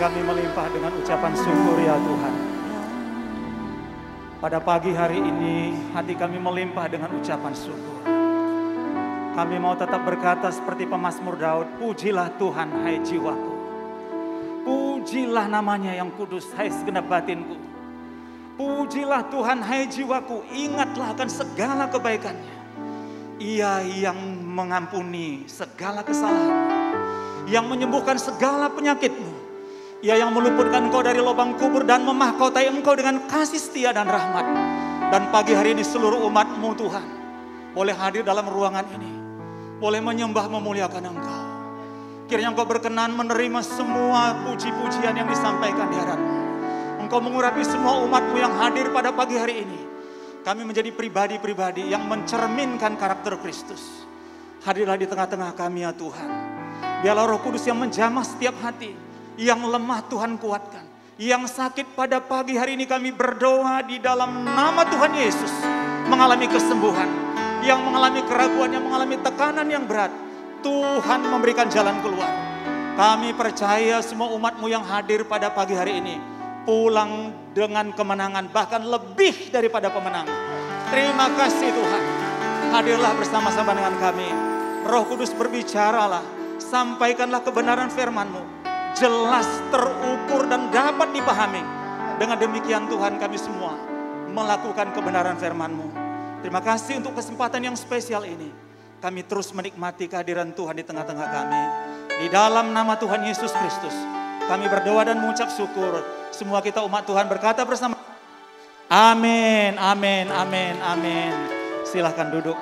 kami melimpah dengan ucapan syukur ya Tuhan. Pada pagi hari ini hati kami melimpah dengan ucapan syukur. Kami mau tetap berkata seperti pemazmur Daud, pujilah Tuhan hai jiwaku. Pujilah namanya yang kudus hai segenap batinku. Pujilah Tuhan hai jiwaku, ingatlah akan segala kebaikannya. Ia yang mengampuni segala kesalahan, yang menyembuhkan segala penyakitmu. Ia yang meluputkan engkau dari lubang kubur dan memahkotai engkau dengan kasih setia dan rahmat. Dan pagi hari ini seluruh umatmu Tuhan boleh hadir dalam ruangan ini, boleh menyembah memuliakan engkau. Kiranya engkau berkenan menerima semua puji-pujian yang disampaikan di hadapanmu. Engkau mengurapi semua umatmu yang hadir pada pagi hari ini. Kami menjadi pribadi-pribadi yang mencerminkan karakter Kristus. Hadirlah di tengah-tengah kami ya Tuhan. Biarlah Roh Kudus yang menjamah setiap hati. Yang lemah Tuhan kuatkan. Yang sakit pada pagi hari ini kami berdoa di dalam nama Tuhan Yesus. Mengalami kesembuhan. Yang mengalami keraguan, yang mengalami tekanan yang berat. Tuhan memberikan jalan keluar. Kami percaya semua umatmu yang hadir pada pagi hari ini pulang dengan kemenangan, bahkan lebih daripada pemenang. Terima kasih Tuhan. Hadirlah bersama-sama dengan kami. Roh Kudus berbicaralah. Sampaikanlah kebenaran firman-Mu. Jelas, terukur dan dapat dipahami. Dengan demikian Tuhan kami semua melakukan kebenaran firman-Mu. Terima kasih untuk kesempatan yang spesial ini. Kami terus menikmati kehadiran Tuhan di tengah-tengah kami. Di dalam nama Tuhan Yesus Kristus kami berdoa dan mengucap syukur. Semua kita umat Tuhan berkata bersama. Amin, amin, amin, amin. Silahkan duduk.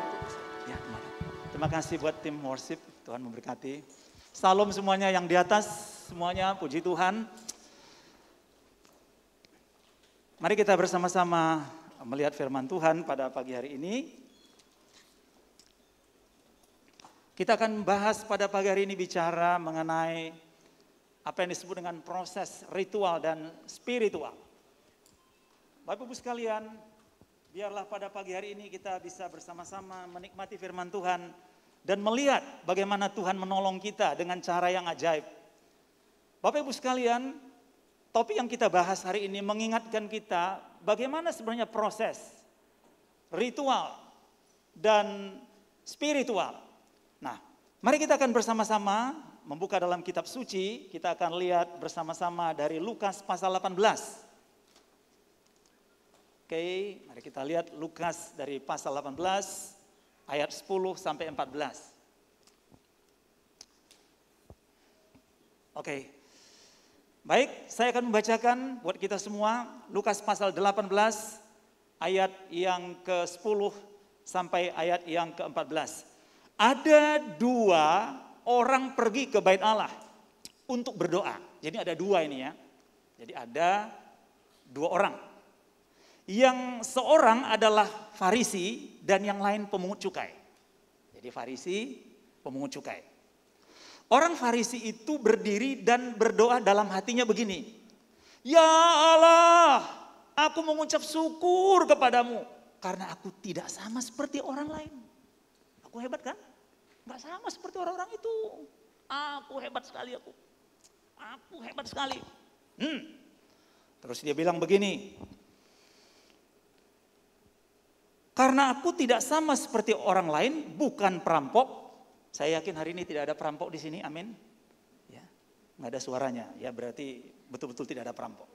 Ya, terima kasih buat tim worship. Tuhan memberkati. Salam semuanya yang di atas. Semuanya puji Tuhan. Mari kita bersama-sama melihat firman Tuhan pada pagi hari ini. Kita akan bahas pada pagi hari ini bicara mengenai apa yang disebut dengan proses ritual dan spiritual. Bapak Ibu sekalian, biarlah pada pagi hari ini kita bisa bersama-sama menikmati firman Tuhan dan melihat bagaimana Tuhan menolong kita dengan cara yang ajaib. Bapak Ibu sekalian, topik yang kita bahas hari ini mengingatkan kita bagaimana sebenarnya proses ritual dan spiritual. Nah, mari kita akan bersama-sama membuka dalam kitab suci. Kita akan lihat bersama-sama dari Lukas pasal 18. Oke, mari kita lihat Lukas dari pasal 18 ayat 10 sampai 14. Oke. Baik, saya akan membacakan buat kita semua Lukas pasal 18 ayat yang ke-10 sampai ayat yang ke-14. Ada dua orang pergi ke bait Allah untuk berdoa. Jadi ada dua ini ya. Jadi ada dua orang. Yang seorang adalah Farisi dan yang lain pemungut cukai. Jadi Farisi, pemungut cukai. Orang Farisi itu berdiri dan berdoa dalam hatinya begini. Ya Allah, aku mengucap syukur kepadamu karena aku tidak sama seperti orang lain. Aku hebat kan? Gak sama seperti orang-orang itu. Aku hebat sekali aku. Aku hebat sekali. Terus dia bilang begini. Karena aku tidak sama seperti orang lain, bukan perampok. Saya yakin hari ini tidak ada perampok di sini, amin. Ya, nggak ada suaranya, ya berarti betul-betul tidak ada perampok.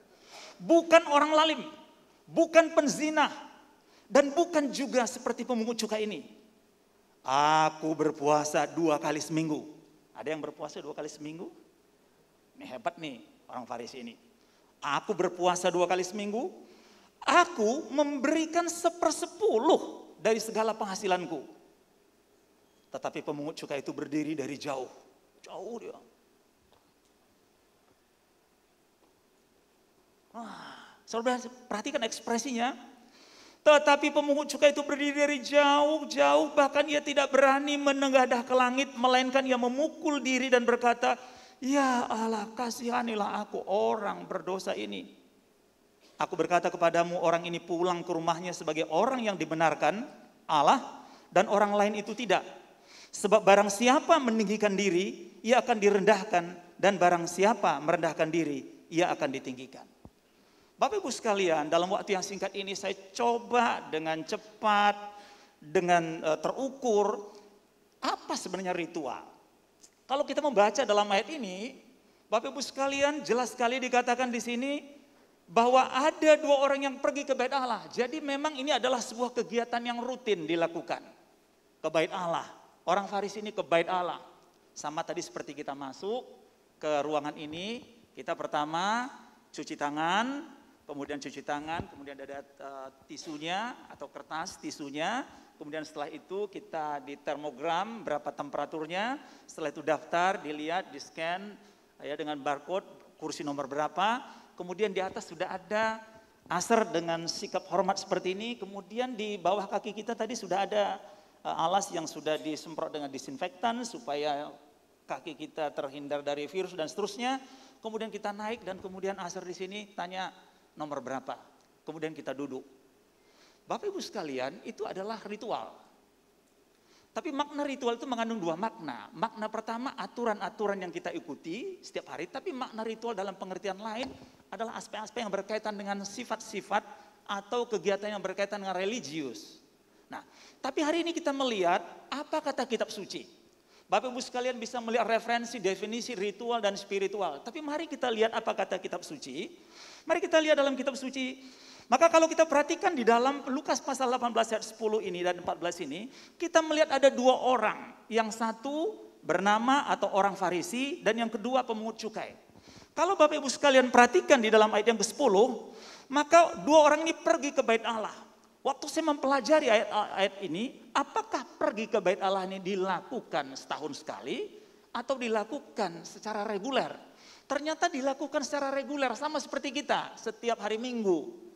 Bukan orang lalim, bukan penzina, dan bukan juga seperti pemungut cukai ini. Aku berpuasa 2 kali seminggu. Ada yang berpuasa 2 kali seminggu? Ini hebat nih orang Farisi ini. Aku berpuasa 2 kali seminggu. Aku memberikan 1/10 dari segala penghasilanku. Tetapi pemungut cukai itu berdiri dari jauh. Jauh dia. Saudara perhatikan ekspresinya. Tetapi pemungut cukai itu berdiri dari jauh-jauh, bahkan ia tidak berani menengadah ke langit, melainkan ia memukul diri dan berkata, ya Allah kasihanilah aku orang berdosa ini. Aku berkata kepadamu orang ini pulang ke rumahnya sebagai orang yang dibenarkan Allah dan orang lain itu tidak. Sebab barang siapa meninggikan diri, ia akan direndahkan dan barang siapa merendahkan diri, ia akan ditinggikan. Bapak Ibu sekalian, dalam waktu yang singkat ini saya coba dengan cepat, dengan terukur, apa sebenarnya ritual. Kalau kita membaca dalam ayat ini, Bapak Ibu sekalian, jelas sekali dikatakan di sini bahwa ada 2 orang yang pergi ke bait Allah. Jadi memang ini adalah sebuah kegiatan yang rutin dilakukan. Ke bait Allah. Orang Farisi ini ke bait Allah. Sama tadi seperti kita masuk ke ruangan ini, kita pertama cuci tangan, kemudian ada tisunya atau kertas tisunya. Kemudian setelah itu kita di termogram berapa temperaturnya. Setelah itu daftar, dilihat, di scan ya dengan barcode, kursi nomor berapa. Kemudian di atas sudah ada asar dengan sikap hormat seperti ini. Kemudian di bawah kaki kita tadi sudah ada alas yang sudah disemprot dengan disinfektan supaya kaki kita terhindar dari virus dan seterusnya. Kemudian kita naik dan kemudian asar di sini tanya nomor berapa. Kemudian kita duduk. Bapak Ibu sekalian, itu adalah ritual. Tapi makna ritual itu mengandung 2 makna. Makna pertama aturan-aturan yang kita ikuti setiap hari. Tapi makna ritual dalam pengertian lain adalah aspek-aspek yang berkaitan dengan sifat-sifat atau kegiatan yang berkaitan dengan religius. Nah, tapi hari ini kita melihat apa kata kitab suci. Bapak Ibu sekalian bisa melihat referensi, definisi ritual dan spiritual. Tapi mari kita lihat apa kata kitab suci. Mari kita lihat dalam kitab suci. Maka kalau kita perhatikan di dalam Lukas pasal 18 ayat 10 ini dan 14 ini, kita melihat ada 2 orang. Yang satu bernama atau orang Farisi dan yang kedua pemungut cukai. Kalau Bapak Ibu sekalian perhatikan di dalam ayat yang ke-10, maka 2 orang ini pergi ke bait Allah. Waktu saya mempelajari ayat ini, apakah pergi ke bait Allah ini dilakukan setahun sekali atau dilakukan secara reguler? Ternyata dilakukan secara reguler sama seperti kita setiap hari Minggu.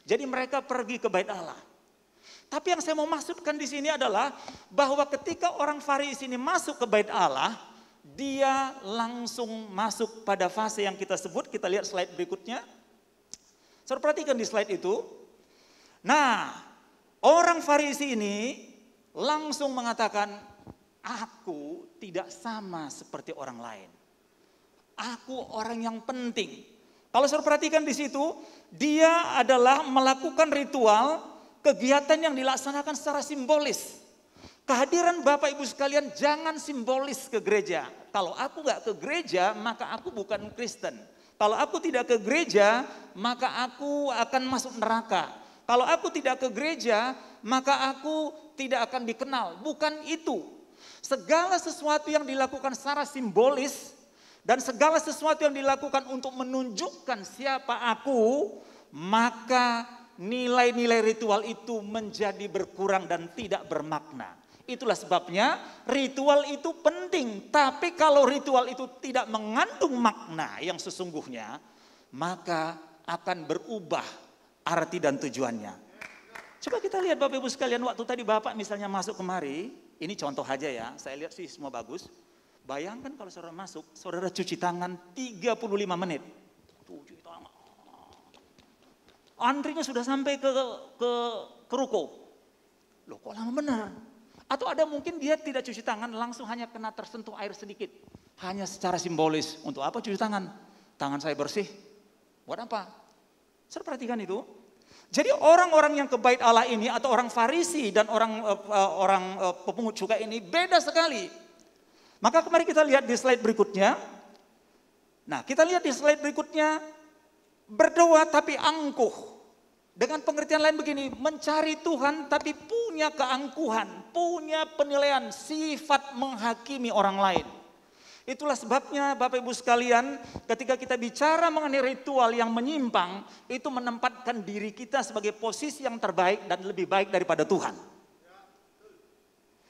Jadi mereka pergi ke bait Allah. Tapi yang saya mau maksudkan di sini adalah bahwa ketika orang Farisi ini masuk ke bait Allah, dia langsung masuk pada fase yang kita sebut. Kita lihat slide berikutnya. Saudara perhatikan di slide itu. Nah, orang Farisi ini langsung mengatakan, aku tidak sama seperti orang lain. Aku orang yang penting. Kalau saudara perhatikan di situ, dia adalah melakukan ritual, kegiatan yang dilaksanakan secara simbolis. Kehadiran Bapak Ibu sekalian jangan simbolis ke gereja. Kalau aku nggak ke gereja, maka aku bukan Kristen. Kalau aku tidak ke gereja, maka aku akan masuk neraka. Kalau aku tidak ke gereja, maka aku tidak akan dikenal. Bukan itu. Segala sesuatu yang dilakukan secara simbolis, dan segala sesuatu yang dilakukan untuk menunjukkan siapa aku, maka nilai-nilai ritual itu menjadi berkurang dan tidak bermakna. Itulah sebabnya ritual itu penting. Tapi kalau ritual itu tidak mengandung makna yang sesungguhnya, maka akan berubah arti dan tujuannya. Coba kita lihat Bapak Ibu sekalian, waktu tadi Bapak misalnya masuk kemari, ini contoh aja ya, saya lihat sih semua bagus. Bayangkan kalau saudara masuk, saudara cuci tangan 35 menit. Cuci tangan. Antrinya sudah sampai ke ruko. Loh kok lama benar? Atau ada mungkin dia tidak cuci tangan, langsung hanya kena tersentuh air sedikit. Hanya secara simbolis. Untuk apa cuci tangan? Tangan saya bersih. Buat apa? Saudara perhatikan itu. Jadi orang-orang yang ke bait Allah ini atau orang Farisi dan orang pemungut cukai ini beda sekali. Maka kemarin kita lihat di slide berikutnya. Nah, kita lihat di slide berikutnya. Berdoa tapi angkuh. Dengan pengertian lain begini, mencari Tuhan tapi punya keangkuhan, punya penilaian, sifat menghakimi orang lain. Itulah sebabnya Bapak Ibu sekalian, ketika kita bicara mengenai ritual yang menyimpang, itu menempatkan diri kita sebagai posisi yang terbaik dan lebih baik daripada Tuhan.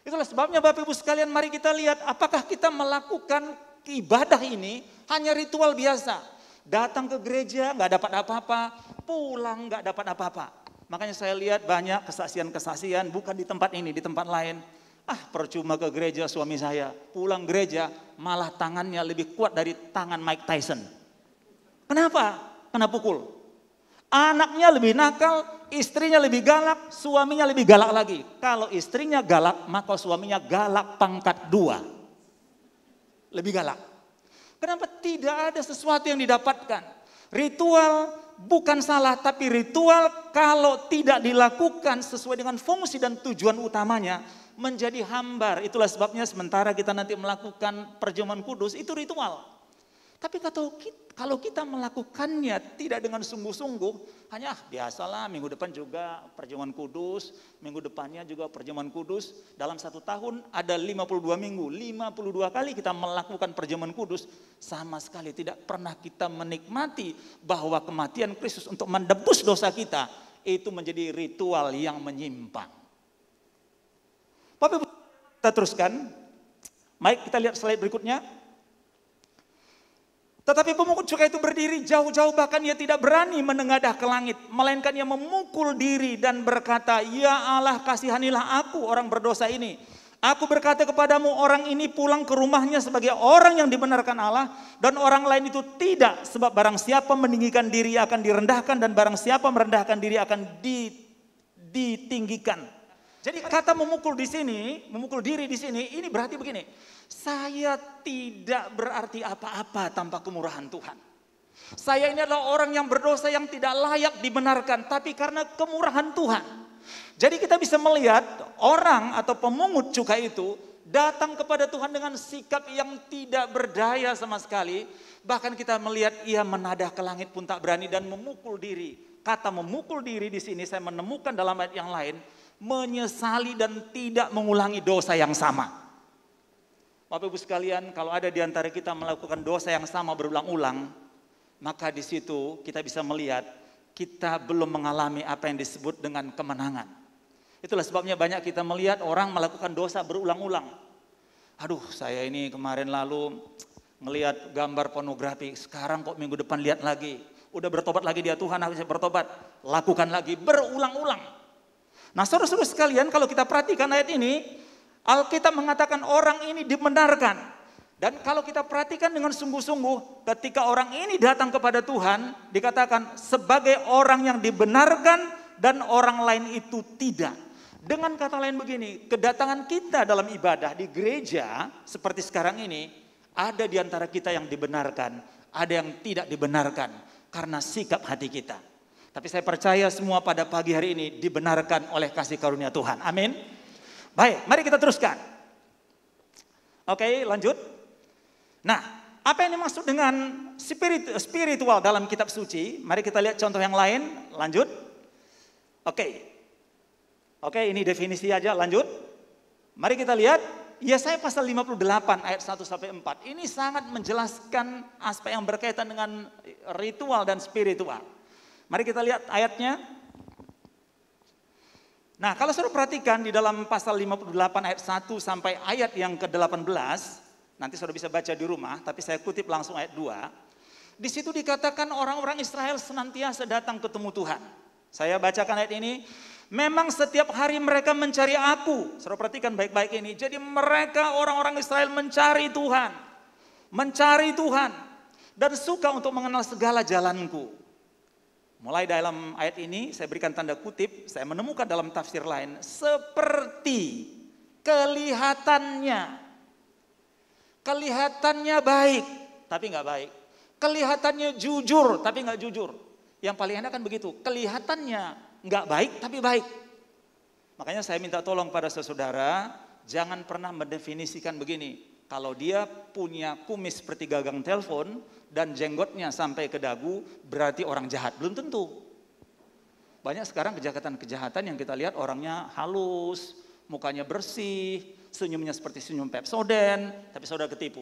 Itulah sebabnya Bapak Ibu sekalian, mari kita lihat apakah kita melakukan ibadah ini hanya ritual biasa. Datang ke gereja nggak dapat apa-apa, pulang nggak dapat apa-apa. Makanya saya lihat banyak kesaksian-kesaksian bukan di tempat ini, di tempat lain. Percuma ke gereja suami saya, pulang gereja malah tangannya lebih kuat dari tangan Mike Tyson. Kenapa? Kena pukul. Anaknya lebih nakal, istrinya lebih galak, suaminya lebih galak lagi. Kalau istrinya galak, maka suaminya galak pangkat 2. Lebih galak. Kenapa tidak ada sesuatu yang didapatkan? Ritual bukan salah, tapi ritual kalau tidak dilakukan sesuai dengan fungsi dan tujuan utamanya menjadi hambar. Itulah sebabnya sementara kita nanti melakukan perjamuan kudus itu ritual. Tapi kalau kita melakukannya tidak dengan sungguh-sungguh, hanya biasalah minggu depan juga perjamuan kudus, minggu depannya juga perjamuan kudus. Dalam 1 tahun ada 52 minggu, 52 kali kita melakukan perjamuan kudus. Sama sekali tidak pernah kita menikmati bahwa kematian Kristus untuk menebus dosa kita, itu menjadi ritual yang menyimpang. Bapak Ibu, kita teruskan. Baik, kita lihat slide berikutnya. Tetapi pemungut cukai itu berdiri jauh-jauh, bahkan ia tidak berani menengadah ke langit. Melainkan ia memukul diri dan berkata, "Ya Allah, kasihanilah aku orang berdosa ini. Aku berkata kepadamu, orang ini pulang ke rumahnya sebagai orang yang dibenarkan Allah. Dan orang lain itu tidak, sebab barang siapa meninggikan diri akan direndahkan. Dan barang siapa merendahkan diri akan ditinggikan." Jadi kata memukul diri di sini, ini berarti begini. Saya tidak berarti apa-apa tanpa kemurahan Tuhan. Saya ini adalah orang yang berdosa yang tidak layak dibenarkan, tapi karena kemurahan Tuhan. Jadi kita bisa melihat orang atau pemungut cukai itu datang kepada Tuhan dengan sikap yang tidak berdaya sama sekali. Bahkan kita melihat ia menadah ke langit pun tak berani dan memukul diri. Kata memukul diri di sini saya menemukan dalam ayat yang lain, menyesali dan tidak mengulangi dosa yang sama. Bapak Ibu sekalian, kalau ada di antara kita melakukan dosa yang sama berulang-ulang, maka di situ kita bisa melihat kita belum mengalami apa yang disebut dengan kemenangan. Itulah sebabnya banyak kita melihat orang melakukan dosa berulang-ulang. Aduh, saya ini kemarin lalu melihat gambar pornografi, sekarang kok minggu depan lihat lagi. Udah bertobat lagi dia, Tuhan aku bisa bertobat. Lakukan lagi berulang-ulang. Nah saudara-saudara sekalian, kalau kita perhatikan ayat ini, Alkitab mengatakan orang ini dibenarkan. Dan kalau kita perhatikan dengan sungguh-sungguh, ketika orang ini datang kepada Tuhan, dikatakan sebagai orang yang dibenarkan dan orang lain itu tidak. Dengan kata lain begini, kedatangan kita dalam ibadah di gereja seperti sekarang ini, ada di antara kita yang dibenarkan, ada yang tidak dibenarkan karena sikap hati kita. Tapi saya percaya semua pada pagi hari ini dibenarkan oleh kasih karunia Tuhan. Amin. Baik, mari kita teruskan. Oke, lanjut. Nah, apa yang dimaksud dengan spiritual dalam kitab suci? Mari kita lihat contoh yang lain. Lanjut. Oke, ini definisi aja, lanjut. Mari kita lihat Yesaya pasal 58 ayat 1 sampai 4. Ini sangat menjelaskan aspek yang berkaitan dengan ritual dan spiritual. Mari kita lihat ayatnya. Nah, kalau saudara perhatikan di dalam pasal 58 ayat 1 sampai ayat yang ke-18, nanti saudara bisa baca di rumah, tapi saya kutip langsung ayat 2. Di situ dikatakan orang-orang Israel senantiasa datang ketemu Tuhan. Saya bacakan ayat ini. Memang setiap hari mereka mencari aku. Saudara perhatikan baik-baik ini. Jadi mereka orang-orang Israel mencari Tuhan. Mencari Tuhan. Dan suka untuk mengenal segala jalanku. Mulai dalam ayat ini saya berikan tanda kutip, saya menemukan dalam tafsir lain, seperti kelihatannya baik, tapi nggak baik. Kelihatannya jujur, tapi nggak jujur. Yang paling enak kan begitu, kelihatannya nggak baik, tapi baik. Makanya saya minta tolong pada saudara, jangan pernah mendefinisikan begini. Kalau dia punya kumis seperti gagang telepon dan jenggotnya sampai ke dagu, berarti orang jahat. Belum tentu. Banyak sekarang kejahatan-kejahatan yang kita lihat orangnya halus, mukanya bersih, senyumnya seperti senyum Pepsodent, tapi saudara ketipu.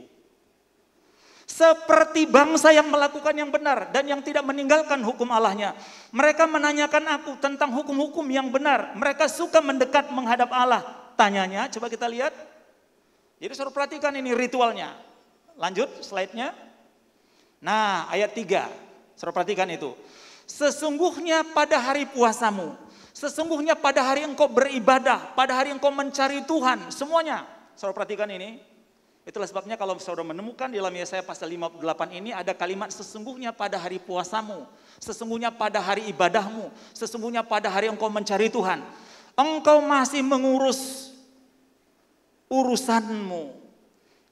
Seperti bangsa yang melakukan yang benar dan yang tidak meninggalkan hukum Allahnya. Mereka menanyakan aku tentang hukum-hukum yang benar. Mereka suka mendekat menghadap Allah. Tanyanya, coba kita lihat. Jadi saudara perhatikan ini ritualnya. Lanjut slide-nya. Nah ayat 3. Saudara perhatikan itu. Sesungguhnya pada hari puasamu. Sesungguhnya pada hari engkau beribadah. Pada hari engkau mencari Tuhan. Semuanya. Saudara perhatikan ini. Itulah sebabnya kalau saudara menemukan di dalam Yesaya pasal 58 ini ada kalimat sesungguhnya pada hari puasamu. Sesungguhnya pada hari ibadahmu. Sesungguhnya pada hari engkau mencari Tuhan. Engkau masih mengurus urusanmu.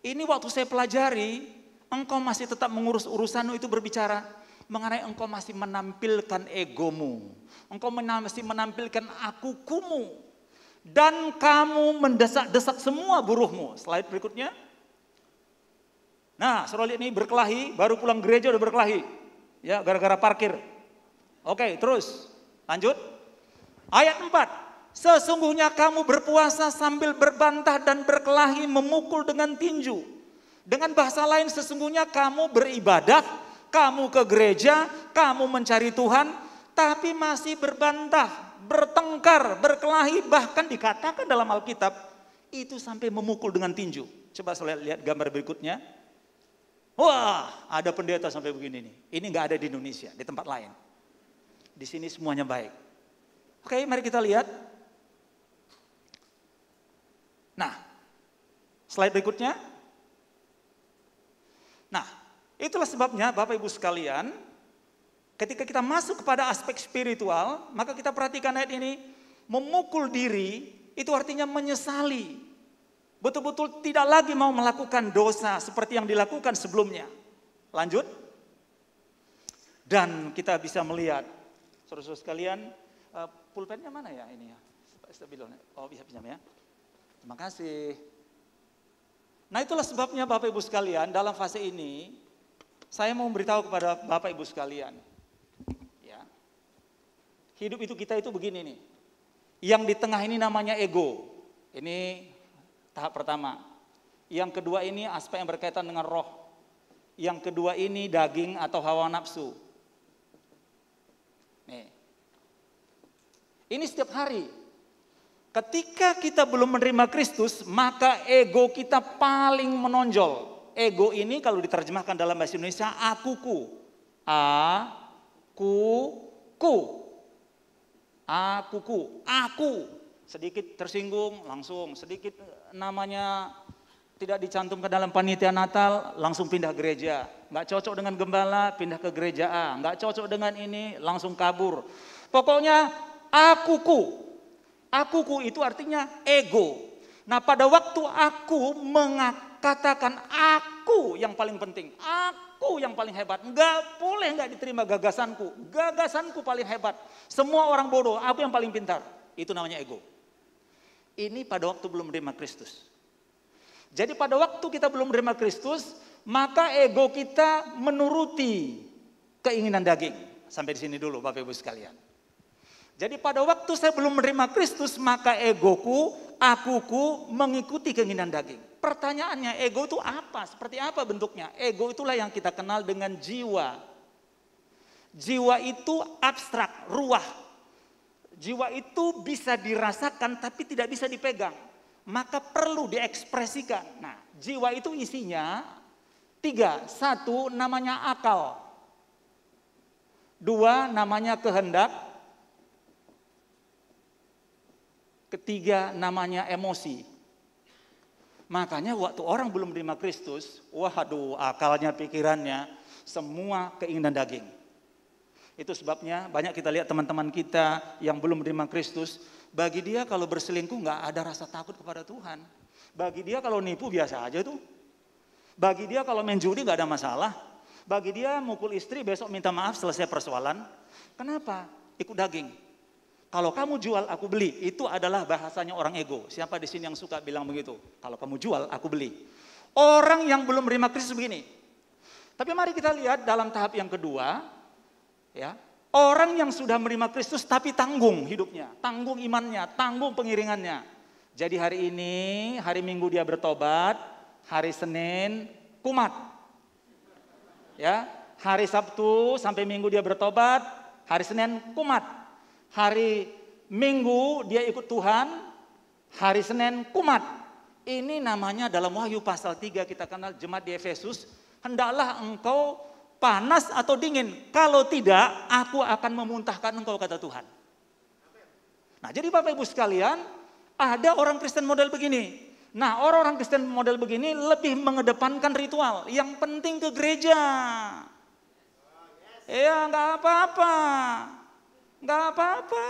Ini waktu saya pelajari, engkau masih tetap mengurus urusanmu itu berbicara. mengenai engkau masih menampilkan egomu. Engkau masih menampilkan akukumu. Dan kamu mendesak-desak semua buruhmu. Slide berikutnya. Nah, saudara lihat ini berkelahi, baru pulang gereja udah berkelahi. Ya, gara-gara parkir. Oke, terus. Lanjut. Ayat 4. Sesungguhnya kamu berpuasa sambil berbantah dan berkelahi memukul dengan tinju. Dengan bahasa lain sesungguhnya kamu beribadah, kamu ke gereja, kamu mencari Tuhan, tapi masih berbantah, bertengkar, berkelahi, bahkan dikatakan dalam Alkitab itu sampai memukul dengan tinju. Coba saya lihat gambar berikutnya. Wah, ada pendeta sampai begini nih. Ini nggak ada di Indonesia, di tempat lain. Di sini semuanya baik. Oke, mari kita lihat. Nah, slide berikutnya. Nah, itulah sebabnya Bapak Ibu sekalian, ketika kita masuk kepada aspek spiritual, maka kita perhatikan ayat ini, memukul diri itu artinya menyesali. Betul-betul tidak lagi mau melakukan dosa seperti yang dilakukan sebelumnya. Lanjut. Dan kita bisa melihat, saudara-saudara sekalian, pulpennya mana ya ini ya? Oh, bisa pinjam ya. Terima kasih. Nah, itulah sebabnya Bapak Ibu sekalian, dalam fase ini saya mau memberitahu kepada Bapak Ibu sekalian. Ya. Hidup itu kita itu begini nih. Yang di tengah ini namanya ego. Ini tahap pertama. Yang kedua ini aspek yang berkaitan dengan roh. Yang kedua ini daging atau hawa nafsu. Nih. Ini setiap hari. Ketika kita belum menerima Kristus, maka ego kita paling menonjol. Ego ini kalau diterjemahkan dalam bahasa Indonesia, akuku. Akuku. Aku. Sedikit tersinggung, langsung. Sedikit namanya tidak dicantumkan dalam panitia Natal, langsung pindah gereja. Nggak cocok dengan gembala, pindah ke gereja A. Nggak cocok dengan ini, langsung kabur. Pokoknya akuku. Akuku itu artinya ego. Nah, pada waktu aku mengatakan aku yang paling penting, aku yang paling hebat, boleh nggak diterima gagasanku. Gagasanku paling hebat. Semua orang bodoh, aku yang paling pintar. Itu namanya ego. Ini pada waktu belum menerima Kristus. Jadi pada waktu kita belum menerima Kristus, maka ego kita menuruti keinginan daging. Sampai di sini dulu Bapak Ibu sekalian. Jadi pada waktu saya belum menerima Kristus, maka egoku, akuku mengikuti keinginan daging. Pertanyaannya, ego itu apa? Seperti apa bentuknya? Ego itulah yang kita kenal dengan jiwa. Jiwa itu abstrak, ruah. Jiwa itu bisa dirasakan tapi tidak bisa dipegang. Maka perlu diekspresikan. Nah, jiwa itu isinya 3. 1 namanya akal. 2 namanya kehendak. 3 namanya emosi. Makanya waktu orang belum menerima Kristus, waduh akalnya, pikirannya, semua keinginan daging. Itu sebabnya banyak kita lihat teman-teman kita yang belum menerima Kristus, bagi dia kalau berselingkuh nggak ada rasa takut kepada Tuhan. Bagi dia kalau nipu biasa aja tuh. Bagi dia kalau main judi nggak ada masalah. Bagi dia mukul istri besok minta maaf selesai persoalan. Kenapa? Ikut daging. Kalau kamu jual, aku beli. Itu adalah bahasanya orang ego. Siapa di sini yang suka bilang begitu? Kalau kamu jual, aku beli. Orang yang belum menerima Kristus begini. Tapi mari kita lihat dalam tahap yang kedua. Ya, orang yang sudah menerima Kristus tapi tanggung hidupnya. Tanggung imannya, tanggung pengiringannya. Jadi hari ini, hari Minggu dia bertobat. Hari Senin, kumat. Ya, hari Sabtu sampai Minggu dia bertobat. Hari Senin, kumat. Hari Minggu dia ikut Tuhan, hari Senin kumat. Ini namanya dalam Wahyu pasal 3 kita kenal jemaat di Efesus. Hendaklah engkau panas atau dingin. Kalau tidak, aku akan memuntahkan engkau, kata Tuhan. Nah, jadi Bapak Ibu sekalian, ada orang Kristen model begini. Nah, orang-orang Kristen model begini lebih mengedepankan ritual. Yang penting ke gereja. Ya, nggak apa-apa. Nggak apa-apa,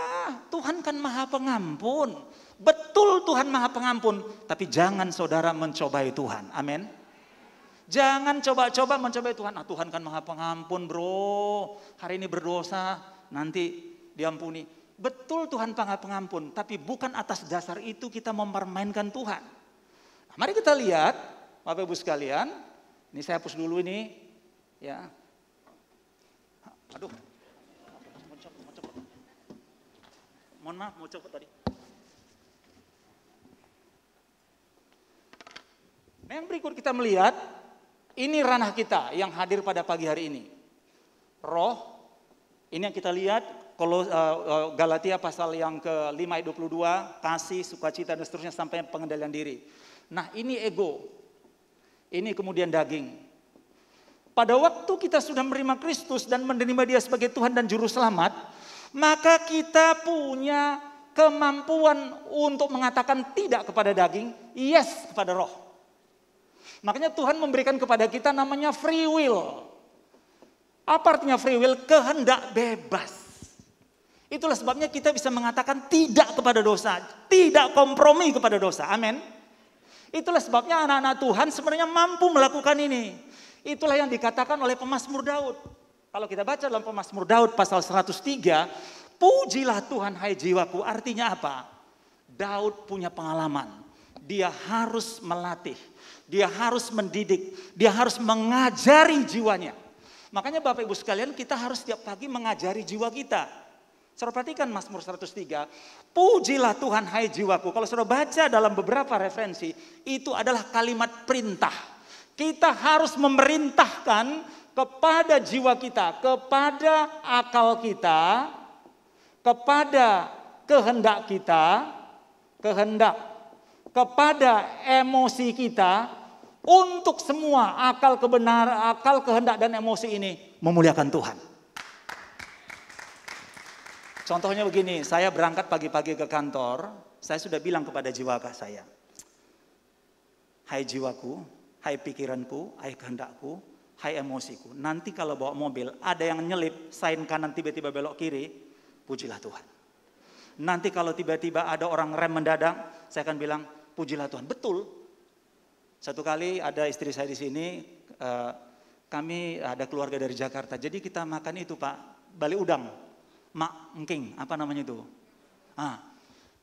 Tuhan kan maha pengampun. Betul Tuhan maha pengampun, tapi jangan saudara mencobai Tuhan, amin. Jangan coba-coba mencobai Tuhan. Ah, Tuhan kan Maha Pengampun, bro. Hari ini berdosa, nanti diampuni. Betul Tuhan Maha Pengampun, tapi bukan atas dasar itu kita mempermainkan Tuhan. Nah, mari kita lihat, Bapak Ibu sekalian. Ini saya hapus dulu ini, ya. Aduh, mau copot. Mohon maaf, mau copot tadi. Nah, yang berikut kita melihat, ini ranah kita yang hadir pada pagi hari ini. Roh, ini yang kita lihat, kalau Galatia pasal yang ke-5 ayat 22, kasih, sukacita dan seterusnya sampai pengendalian diri. Nah, ini ego. Ini kemudian daging. Pada waktu kita sudah menerima Kristus dan menerima Dia sebagai Tuhan dan Juru Selamat, maka kita punya kemampuan untuk mengatakan tidak kepada daging, yes kepada roh. Makanya Tuhan memberikan kepada kita namanya free will. Apa artinya free will? Kehendak bebas. Itulah sebabnya kita bisa mengatakan tidak kepada dosa, tidak kompromi kepada dosa. Amin. Itulah sebabnya anak-anak Tuhan sebenarnya mampu melakukan ini. Itulah yang dikatakan oleh pemazmur Daud. Kalau kita baca dalam pemazmur Daud pasal 103, pujilah Tuhan hai jiwaku. Artinya apa? Daud punya pengalaman. Dia harus melatih. Dia harus mendidik, dia harus mengajari jiwanya. Makanya Bapak Ibu sekalian, kita harus setiap pagi mengajari jiwa kita. Saudara perhatikan Mazmur 103, pujilah Tuhan hai jiwaku. Kalau saudara baca dalam beberapa referensi, itu adalah kalimat perintah. Kita harus memerintahkan kepada jiwa kita, kepada akal kita, kepada kehendak kita, kepada emosi kita, untuk semua akal kebenaran, akal kehendak dan emosi ini memuliakan Tuhan. Contohnya begini, saya berangkat pagi-pagi ke kantor, saya sudah bilang kepada jiwa saya, hai jiwaku, hai pikiranku, hai kehendakku, hai emosiku. Nanti kalau bawa mobil, ada yang nyelip, sein kanan tiba-tiba belok kiri, pujilah Tuhan. Nanti kalau tiba-tiba ada orang rem mendadak, saya akan bilang, pujilah Tuhan. Betul. Satu kali ada istri saya di sini, kami ada keluarga dari Jakarta. Jadi kita makan itu Pak, bali udang, mak engking, apa namanya itu?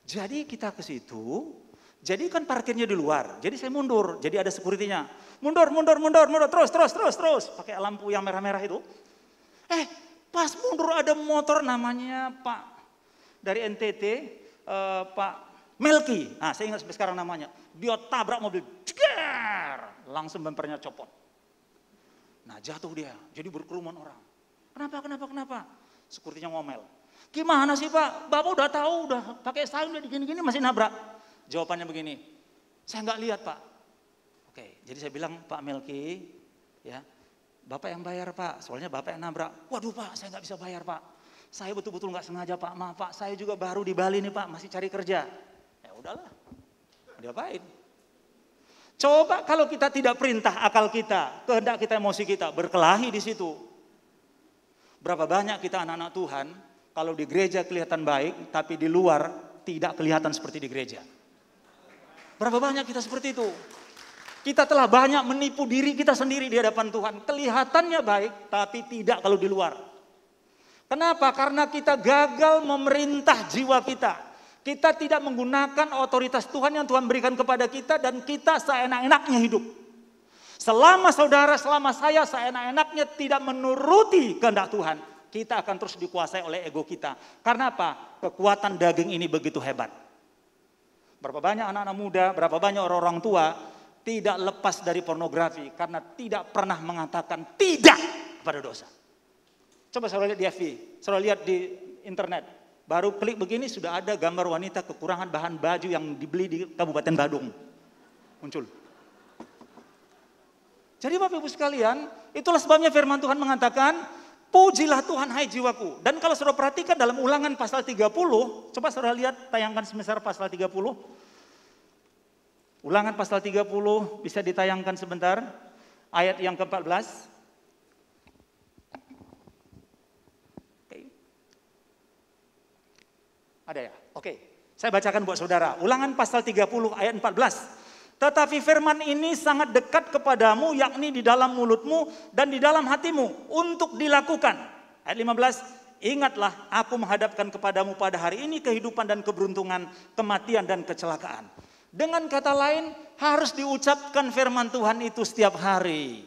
Jadi kita ke situ, jadi kan parkirnya di luar. Jadi saya mundur, jadi ada security-nya. Mundur, terus. Pakai lampu yang merah-merah itu. Pas mundur ada motor namanya Pak dari NTT, Pak Melki. Nah, saya ingat sampai sekarang namanya. Dia tabrak mobil, langsung bempernya copot. Nah, jatuh dia. Jadi berkerumun orang. Kenapa? Sekuritinya ngomel. Gimana sih Pak? Bapak udah tahu, udah pakai sayun, udah gini-gini masih nabrak. Jawabannya begini, saya nggak lihat Pak. Oke, jadi saya bilang Pak Melki, ya, Bapak yang bayar Pak. Soalnya Bapak yang nabrak. Waduh Pak, saya nggak bisa bayar Pak. Saya betul-betul nggak sengaja Pak. Maaf Pak, saya juga baru di Bali nih Pak, masih cari kerja. Ya udahlah, diapain? Coba kalau kita tidak perintah akal kita, kehendak kita, emosi kita, berkelahi di situ. Berapa banyak kita anak-anak Tuhan, kalau di gereja kelihatan baik, tapi di luar tidak kelihatan seperti di gereja. Berapa banyak kita seperti itu? Kita telah banyak menipu diri kita sendiri di hadapan Tuhan. Kelihatannya baik, tapi tidak kalau di luar. Kenapa? Karena kita gagal memerintah jiwa kita. Kita tidak menggunakan otoritas Tuhan yang Tuhan berikan kepada kita dan kita seenak-enaknya hidup. Selama saudara, selama saya seenak-enaknya tidak menuruti kehendak Tuhan, kita akan terus dikuasai oleh ego kita. Karena apa? Kekuatan daging ini begitu hebat. Berapa banyak anak-anak muda, berapa banyak orang-orang tua tidak lepas dari pornografi karena tidak pernah mengatakan tidak kepada dosa. Coba saudara lihat di FB, saudara lihat di internet. Baru klik begini sudah ada gambar wanita kekurangan bahan baju yang dibeli di Kabupaten Badung. Muncul. Jadi Bapak Ibu sekalian, itulah sebabnya firman Tuhan mengatakan, pujilah Tuhan hai jiwaku. Dan kalau saudara perhatikan dalam Ulangan pasal 30, coba saudara lihat tayangkan sebentar pasal 30. Ulangan pasal 30 bisa ditayangkan sebentar. Ayat yang ke-14. Ada ya? Oke. Saya bacakan buat saudara. Ulangan pasal 30 ayat 14. Tetapi firman ini sangat dekat kepadamu, yakni di dalam mulutmu dan di dalam hatimu untuk dilakukan. Ayat 15, ingatlah aku menghadapkan kepadamu pada hari ini kehidupan dan keberuntungan, kematian dan kecelakaan. Dengan kata lain, harus diucapkan firman Tuhan itu setiap hari.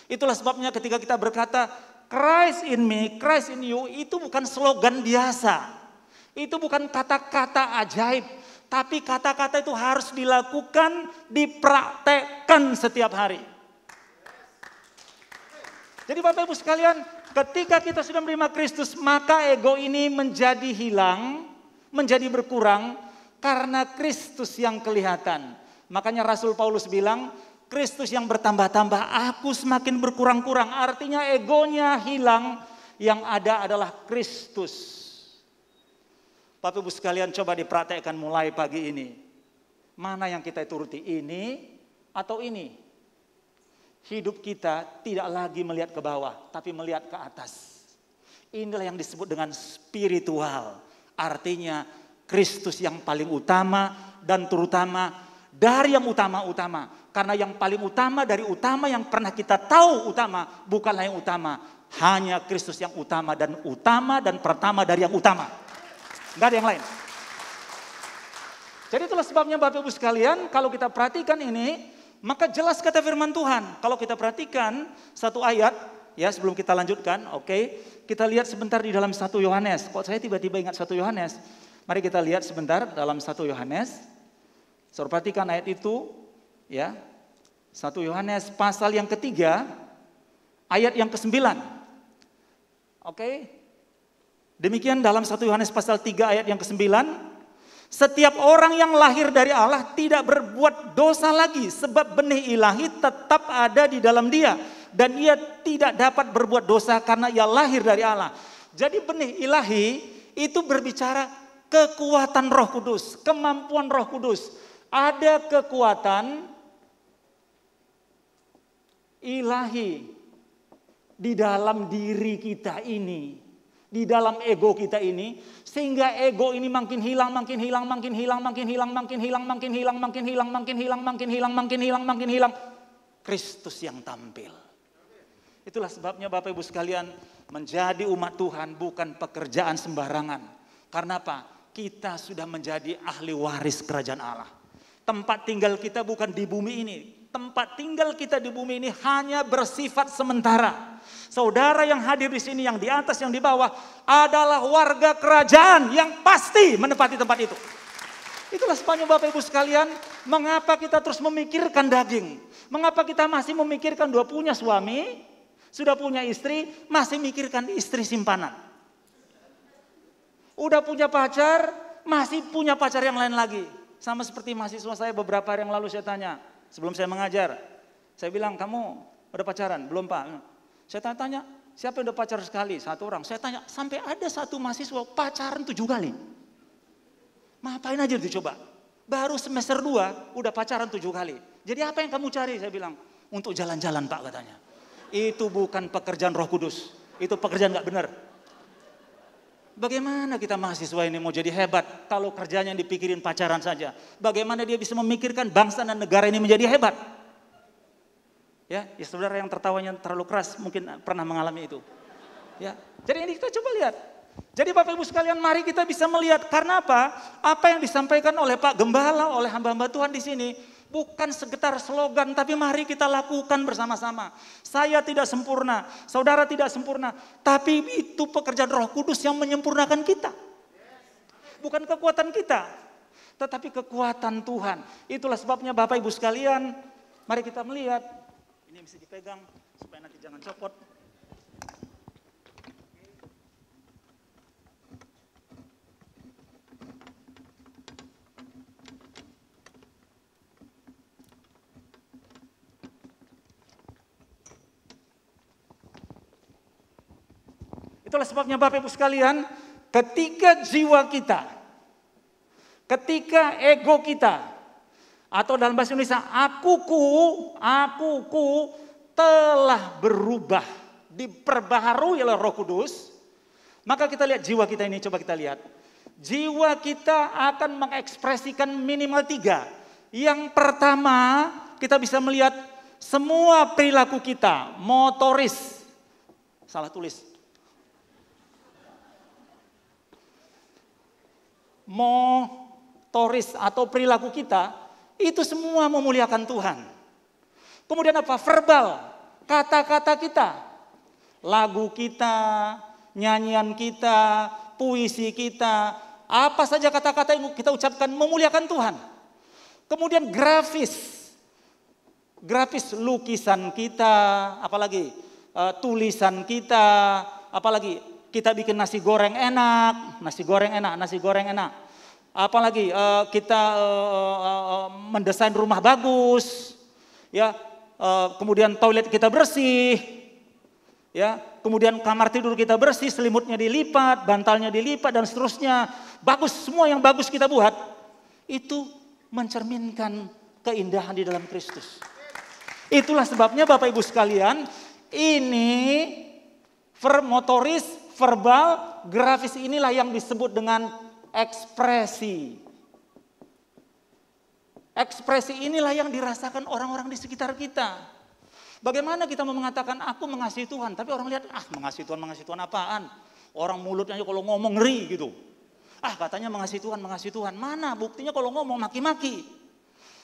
Itulah sebabnya ketika kita berkata, Christ in me, Christ in you, itu bukan slogan biasa. Itu bukan kata-kata ajaib. Tapi kata-kata itu harus dilakukan, dipraktekkan setiap hari. Jadi Bapak Ibu sekalian, ketika kita sudah menerima Kristus, maka ego ini menjadi hilang, menjadi berkurang, karena Kristus yang kelihatan. Makanya Rasul Paulus bilang, Kristus yang bertambah-tambah, aku semakin berkurang-kurang. Artinya egonya hilang, yang ada adalah Kristus. Bapak Ibu sekalian, coba dipraktekkan mulai pagi ini. Mana yang kita turuti, ini atau ini? Hidup kita tidak lagi melihat ke bawah, tapi melihat ke atas. Inilah yang disebut dengan spiritual. Artinya Kristus yang paling utama dan terutama dari yang utama-utama. Karena yang paling utama dari utama yang pernah kita tahu utama, bukanlah yang utama. Hanya Kristus yang utama dan pertama dari yang utama. Enggak ada yang lain. Jadi itulah sebabnya Bapak Ibu sekalian, kalau kita perhatikan ini, maka jelas kata firman Tuhan. Kalau kita perhatikan satu ayat, ya sebelum kita lanjutkan, oke, kita lihat sebentar di dalam 1 Yohanes. Kok saya tiba-tiba ingat 1 Yohanes? Mari kita lihat sebentar dalam 1 Yohanes. Saudara perhatikan ayat itu, ya. 1 Yohanes pasal yang ketiga, ayat yang ke-9. Oke. Demikian dalam 1 Yohanes pasal 3 ayat yang ke-9. Setiap orang yang lahir dari Allah tidak berbuat dosa lagi, sebab benih ilahi tetap ada di dalam dia. Dan ia tidak dapat berbuat dosa karena ia lahir dari Allah. Jadi benih ilahi itu berbicara kekuatan Roh Kudus, kemampuan Roh Kudus. Ada kekuatan ilahi di dalam diri kita ini. Di dalam ego kita ini, sehingga ego ini makin hilang, makin hilang, makin hilang, makin hilang, makin hilang, makin hilang, makin hilang, makin hilang, makin hilang, makin hilang, makin hilang. Kristus yang tampil. Itulah sebabnya Bapak Ibu sekalian, menjadi umat Tuhan bukan pekerjaan sembarangan. Karena apa? Kita sudah menjadi ahli waris kerajaan Allah. Tempat tinggal kita bukan di bumi ini. Tempat tinggal kita di bumi ini hanya bersifat sementara. Saudara yang hadir di sini, yang di atas, yang di bawah, adalah warga kerajaan yang pasti menempati tempat itu. Itulah sebabnya Bapak Ibu sekalian, mengapa kita terus memikirkan daging? Mengapa kita masih memikirkan sudah punya suami, sudah punya istri, masih mikirkan istri simpanan? Udah punya pacar, masih punya pacar yang lain lagi. Sama seperti mahasiswa saya beberapa hari yang lalu saya tanya, sebelum saya mengajar. Saya bilang, kamu udah pacaran? Belum Pak. Saya tanya, siapa yang udah pacar sekali? Satu orang. Saya tanya, sampai ada satu mahasiswa pacaran 7 kali. Ngapain aja dicoba? Baru semester 2 udah pacaran 7 kali. Jadi apa yang kamu cari? Saya bilang, untuk jalan-jalan Pak katanya. Itu bukan pekerjaan Roh Kudus. Itu pekerjaan gak benar. Bagaimana kita mahasiswa ini mau jadi hebat kalau kerjanya yang dipikirin pacaran saja? Bagaimana dia bisa memikirkan bangsa dan negara ini menjadi hebat? Ya saudara yang tertawanya terlalu keras mungkin pernah mengalami itu. Ya, jadi ini kita coba lihat. Jadi Bapak Ibu sekalian, mari kita bisa melihat karena apa? Apa yang disampaikan oleh Pak Gembala, oleh hamba-hamba Tuhan di sini bukan sekedar slogan, tapi mari kita lakukan bersama-sama. Saya tidak sempurna, saudara tidak sempurna, tapi itu pekerjaan Roh Kudus yang menyempurnakan kita. Bukan kekuatan kita, tetapi kekuatan Tuhan. Itulah sebabnya Bapak Ibu sekalian, mari kita melihat. Ini mesti dipegang supaya nanti jangan copot. Itulah sebabnya Bapak Ibu sekalian, ketika jiwa kita, ketika ego kita, atau dalam bahasa Indonesia, akuku telah berubah, diperbaharui oleh Roh Kudus. Maka kita lihat jiwa kita ini, coba kita lihat. Jiwa kita akan mengekspresikan minimal 3. Yang pertama, kita bisa melihat semua perilaku kita, motoris. Salah tulis. Motoris atau perilaku kita, itu semua memuliakan Tuhan. Kemudian apa? Verbal, kata-kata kita. Lagu kita, nyanyian kita, puisi kita, apa saja kata-kata yang kita ucapkan memuliakan Tuhan. Kemudian grafis lukisan kita, apalagi tulisan kita, apalagi kita bikin nasi goreng enak, apalagi kita mendesain rumah bagus, ya, kemudian toilet kita bersih, ya, kemudian kamar tidur kita bersih, selimutnya dilipat, bantalnya dilipat dan seterusnya. Bagus, semua yang bagus kita buat itu mencerminkan keindahan di dalam Kristus. Itulah sebabnya Bapak Ibu sekalian, ini motoris, verbal, grafis inilah yang disebut dengan ekspresi. Ekspresi inilah yang dirasakan orang-orang di sekitar kita. Bagaimana kita mau mengatakan aku mengasihi Tuhan, tapi orang lihat, mengasihi Tuhan apaan? Orang mulutnya aja kalau ngomong ngeri gitu. Katanya mengasihi Tuhan. Mana buktinya kalau ngomong maki-maki?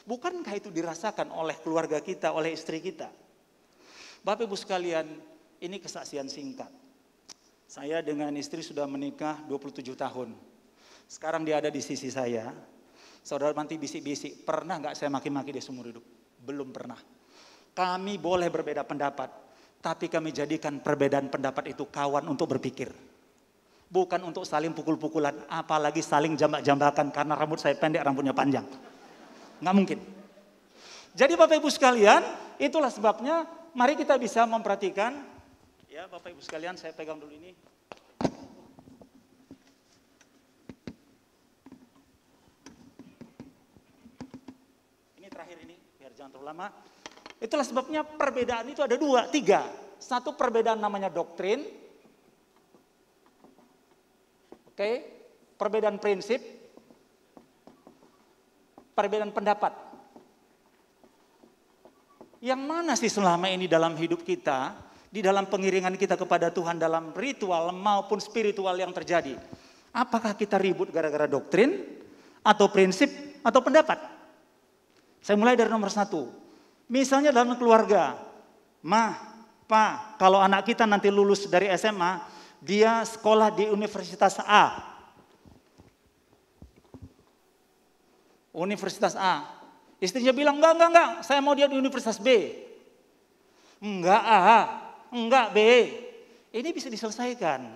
Bukankah itu dirasakan oleh keluarga kita, oleh istri kita? Bapak Ibu sekalian, ini kesaksian singkat. Saya dengan istri sudah menikah 27 tahun. Sekarang dia ada di sisi saya. Saudara nanti bisik-bisik, pernah gak saya maki-maki dia seumur hidup? Belum pernah. Kami boleh berbeda pendapat, tapi kami jadikan perbedaan pendapat itu kawan untuk berpikir. Bukan untuk saling pukul-pukulan, apalagi saling jambak-jambakan karena rambut saya pendek, rambutnya panjang. Nggak mungkin. Jadi Bapak Ibu sekalian, itulah sebabnya mari kita bisa memperhatikan. Ya Bapak Ibu sekalian, saya pegang dulu ini. Ini terakhir ini, biar jangan terlalu lama. Itulah sebabnya perbedaan itu ada 2, 3. Satu perbedaan namanya doktrin. Oke, perbedaan prinsip. Perbedaan pendapat. Yang mana sih selama ini dalam hidup kita, di dalam pengiringan kita kepada Tuhan dalam ritual maupun spiritual yang terjadi? Apakah kita ribut gara-gara doktrin, atau prinsip, atau pendapat? Saya mulai dari nomor 1. Misalnya dalam keluarga, Pak, kalau anak kita nanti lulus dari SMA, dia sekolah di Universitas A. Universitas A. Istrinya bilang, enggak, saya mau dia di Universitas B. Enggak A, enggak B. Ini bisa diselesaikan.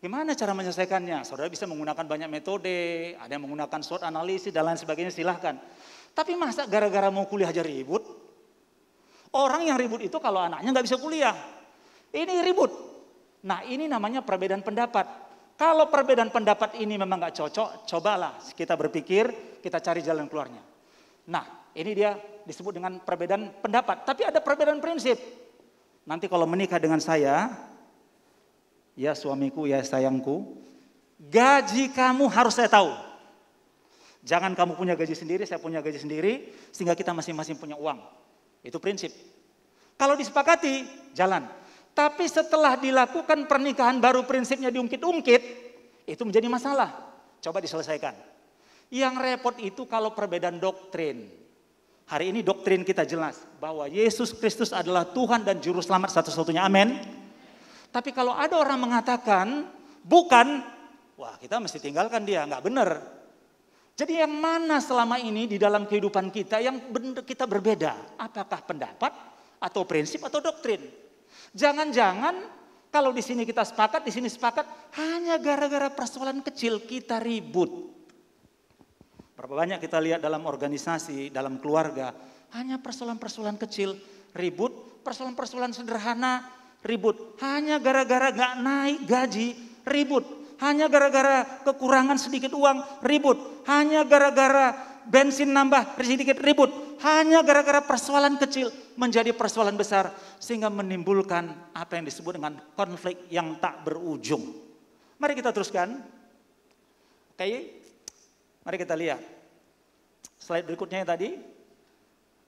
Gimana cara menyelesaikannya? Saudara bisa menggunakan banyak metode, ada yang menggunakan SWOT analisis dan lain sebagainya, silahkan. Tapi masa gara-gara mau kuliah aja ribut? Orang yang ribut itu kalau anaknya nggak bisa kuliah. Ini ribut. Nah ini namanya perbedaan pendapat. Kalau perbedaan pendapat ini memang nggak cocok, cobalah kita berpikir, kita cari jalan keluarnya. Nah ini dia disebut dengan perbedaan pendapat. Tapi ada perbedaan prinsip. Nanti kalau menikah dengan saya, ya suamiku, ya sayangku, gaji kamu harus saya tahu. Jangan kamu punya gaji sendiri, saya punya gaji sendiri, sehingga kita masing-masing punya uang. Itu prinsip. Kalau disepakati, jalan. Tapi setelah dilakukan pernikahan baru prinsipnya diungkit-ungkit, itu menjadi masalah. Coba diselesaikan. Yang repot itu kalau perbedaan doktrin. Hari ini doktrin kita jelas bahwa Yesus Kristus adalah Tuhan dan Juru Selamat satu-satunya. Amin. Tapi kalau ada orang mengatakan bukan, wah kita mesti tinggalkan dia, nggak benar. Jadi yang mana selama ini di dalam kehidupan kita yang kita berbeda? Apakah pendapat atau prinsip atau doktrin? Jangan-jangan kalau di sini kita sepakat, di sini sepakat, hanya gara-gara persoalan kecil kita ribut. Berapa banyak kita lihat dalam organisasi, dalam keluarga, hanya persoalan-persoalan kecil ribut, persoalan-persoalan sederhana ribut. Hanya gara-gara gak naik gaji ribut. Hanya gara-gara kekurangan sedikit uang ribut. Hanya gara-gara bensin nambah sedikit ribut. Hanya gara-gara persoalan kecil menjadi persoalan besar. Sehingga menimbulkan apa yang disebut dengan konflik yang tak berujung. Mari kita teruskan. Oke, mari kita lihat. slide berikutnya yang tadi.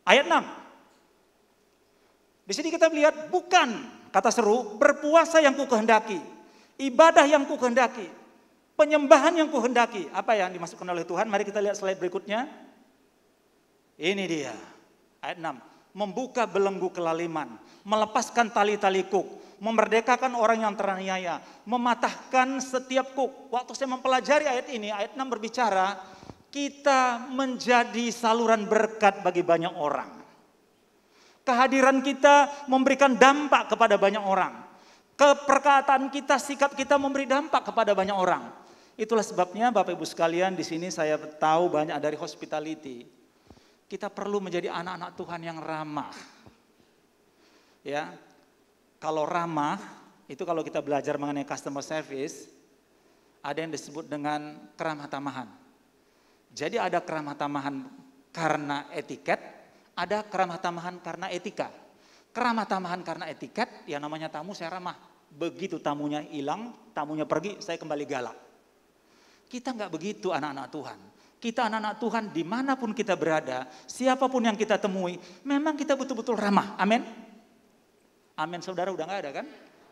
Ayat 6. Di sini kita melihat bukan kata seru, berpuasa yang ku kehendaki, ibadah yang ku kehendaki, penyembahan yang ku kehendaki. Apa yang dimasukkan oleh Tuhan? Mari kita lihat slide berikutnya. Ini dia. Ayat 6. Membuka belenggu kelaliman, melepaskan tali-tali kuk, memerdekakan orang yang teraniaya, mematahkan setiap kuk. Waktu saya mempelajari ayat ini, ayat 6 berbicara, kita menjadi saluran berkat bagi banyak orang. Kehadiran kita memberikan dampak kepada banyak orang. Keperkataan kita, sikap kita memberi dampak kepada banyak orang. Itulah sebabnya Bapak Ibu sekalian, di sini saya tahu banyak dari hospitality. Kita perlu menjadi anak-anak Tuhan yang ramah. Ya. Kalau ramah, itu kalau kita belajar mengenai customer service, ada yang disebut dengan keramah tamahan. Jadi ada keramah tamahan karena etiket, ada keramah tamahan karena etika. Keramah tamahan karena etiket, ya namanya tamu saya ramah. Begitu tamunya hilang, tamunya pergi, saya kembali galak. Kita nggak begitu anak-anak Tuhan. Kita anak-anak Tuhan dimanapun kita berada, siapapun yang kita temui, memang kita betul-betul ramah. Amin. Amin, saudara, udah nggak ada kan?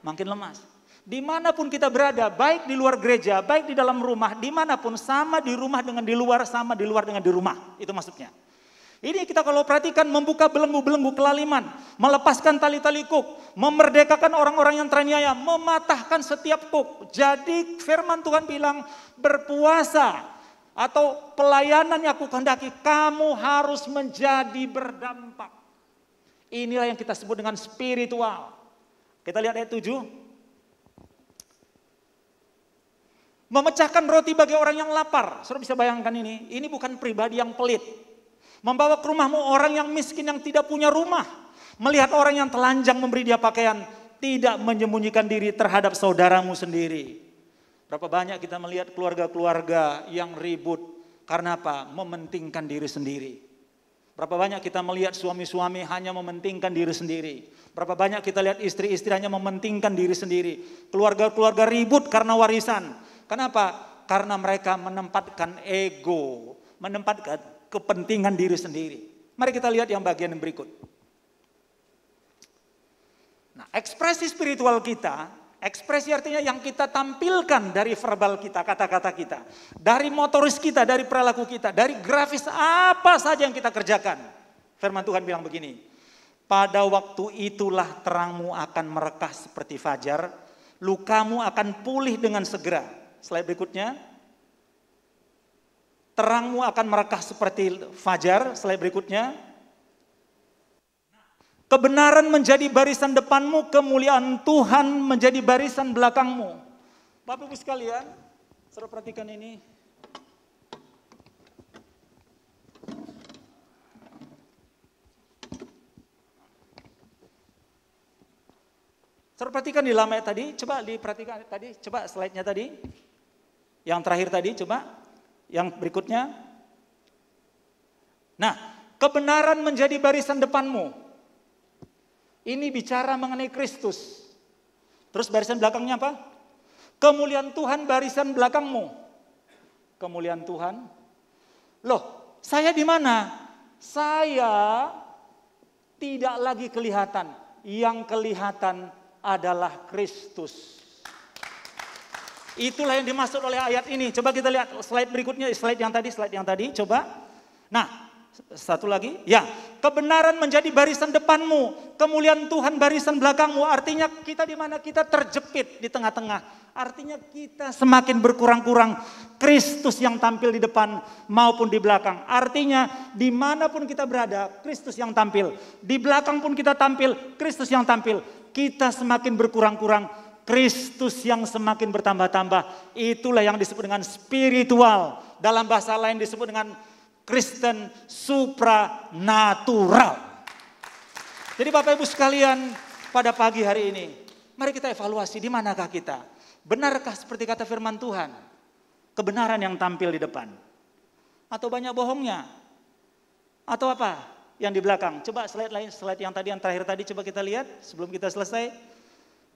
Makin lemas. Dimanapun kita berada, baik di luar gereja, baik di dalam rumah, dimanapun, sama di rumah dengan di luar, sama di luar dengan di rumah. Itu maksudnya. Ini kita kalau perhatikan, membuka belenggu-belenggu kelaliman, melepaskan tali-tali kuk, memerdekakan orang-orang yang teraniaya, mematahkan setiap kuk. Jadi firman Tuhan bilang, berpuasa atau pelayanan yang aku kehendaki, kamu harus menjadi berdampak. Inilah yang kita sebut dengan spiritual. Kita lihat ayat 7. Memecahkan roti bagi orang yang lapar. Saudara bisa bayangkan ini. Ini bukan pribadi yang pelit. Membawa ke rumahmu orang yang miskin yang tidak punya rumah. Melihat orang yang telanjang memberi dia pakaian. Tidak menyembunyikan diri terhadap saudaramu sendiri. Berapa banyak kita melihat keluarga-keluarga yang ribut. Karena apa? Mementingkan diri sendiri. Berapa banyak kita melihat suami-suami hanya mementingkan diri sendiri. Berapa banyak kita lihat istri-istri hanya mementingkan diri sendiri. Keluarga-keluarga ribut karena warisan. Kenapa? Karena mereka menempatkan ego. Menempatkan kepentingan diri sendiri. Mari kita lihat yang bagian yang berikut. Nah, ekspresi spiritual kita, ekspresi artinya yang kita tampilkan dari verbal kita, kata-kata kita, dari motoris kita, dari perilaku kita, dari grafis apa saja yang kita kerjakan. Firman Tuhan bilang begini, pada waktu itulah terangmu akan merekah seperti fajar, lukamu akan pulih dengan segera. Slide berikutnya. Terangmu akan merekah seperti fajar, slide berikutnya. Kebenaran menjadi barisan depanmu, kemuliaan Tuhan menjadi barisan belakangmu. Bapak Ibu sekalian, saudara perhatikan ini. Saudara perhatikan di dalam ayat tadi, coba diperhatikan tadi, coba slide-nya tadi. Yang terakhir tadi, coba. Yang berikutnya. Nah, kebenaran menjadi barisan depanmu. Ini bicara mengenai Kristus. Terus barisan belakangnya apa? Kemuliaan Tuhan barisan belakangmu. Kemuliaan Tuhan. Loh, saya di mana? Saya tidak lagi kelihatan. Yang kelihatan adalah Kristus. Itulah yang dimaksud oleh ayat ini. Coba kita lihat slide berikutnya, slide yang tadi, coba. Nah, satu lagi. Ya, kebenaran menjadi barisan depanmu, kemuliaan Tuhan barisan belakangmu. Artinya kita di mana? Kita terjepit di tengah-tengah. Artinya kita semakin berkurang-kurang. Kristus yang tampil di depan maupun di belakang. Artinya dimanapun kita berada, Kristus yang tampil. Di belakang pun kita tampil, Kristus yang tampil. Kita semakin berkurang-kurang. Kristus yang semakin bertambah-tambah. Itulah yang disebut dengan spiritual. Dalam bahasa lain disebut dengan Kristen supranatural. Jadi Bapak Ibu sekalian, pada pagi hari ini, mari kita evaluasi di manakah kita. Benarkah seperti kata firman Tuhan? Kebenaran yang tampil di depan. Atau banyak bohongnya? Atau apa yang di belakang? Coba slide lain, slide yang tadi, yang terakhir tadi, coba kita lihat sebelum kita selesai.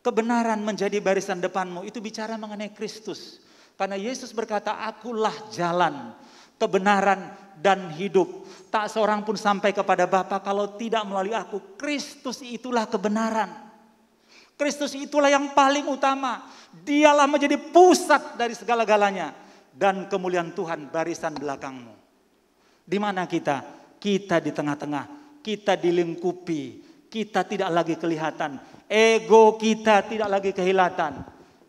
Kebenaran menjadi barisan depanmu, itu bicara mengenai Kristus. Karena Yesus berkata, akulah jalan, kebenaran, dan hidup. Tak seorang pun sampai kepada Bapa kalau tidak melalui aku. Kristus itulah kebenaran. Kristus itulah yang paling utama. Dialah menjadi pusat dari segala-galanya. Dan kemuliaan Tuhan barisan belakangmu. Di mana kita? Kita di tengah-tengah. Kita dilingkupi. Kita tidak lagi kelihatan. Ego kita tidak lagi kelihatan.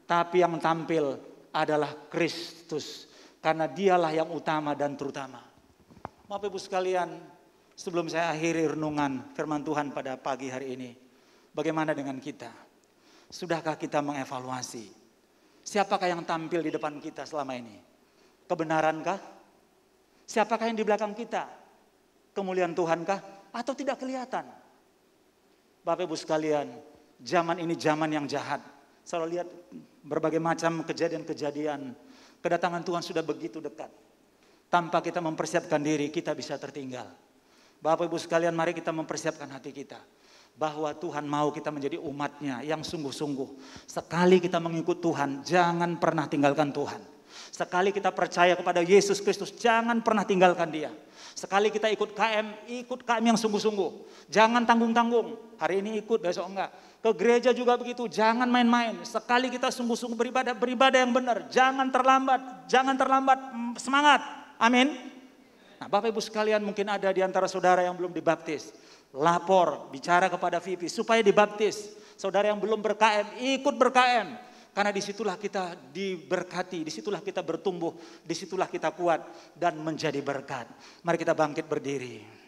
Tapi yang tampil adalah Kristus. Karena dialah yang utama dan terutama. Bapak Ibu sekalian, sebelum saya akhiri renungan firman Tuhan pada pagi hari ini. Bagaimana dengan kita? Sudahkah kita mengevaluasi? Siapakah yang tampil di depan kita selama ini? Kebenarankah? Siapakah yang di belakang kita? Kemuliaan Tuhankah? Atau tidak kelihatan? Bapak Ibu sekalian, zaman ini zaman yang jahat. Saya lihat berbagai macam kejadian-kejadian. Kedatangan Tuhan sudah begitu dekat. Tanpa kita mempersiapkan diri, kita bisa tertinggal. Bapak Ibu sekalian, mari kita mempersiapkan hati kita. Bahwa Tuhan mau kita menjadi umatnya yang sungguh-sungguh. Sekali kita mengikut Tuhan, jangan pernah tinggalkan Tuhan. Sekali kita percaya kepada Yesus Kristus, jangan pernah tinggalkan Dia. Sekali kita ikut KM yang sungguh-sungguh. Jangan tanggung-tanggung. Hari ini ikut, besok enggak. Ke gereja juga begitu, jangan main-main. Sekali kita sungguh-sungguh beribadah yang benar. Jangan terlambat, semangat. Amin. Nah, Bapak Ibu sekalian, mungkin ada di antara saudara yang belum dibaptis. Lapor, bicara kepada Vivi supaya dibaptis. Saudara yang belum ber-KM, ikut ber-KM. Karena disitulah kita diberkati, disitulah kita bertumbuh, disitulah kita kuat dan menjadi berkat. Mari kita bangkit berdiri.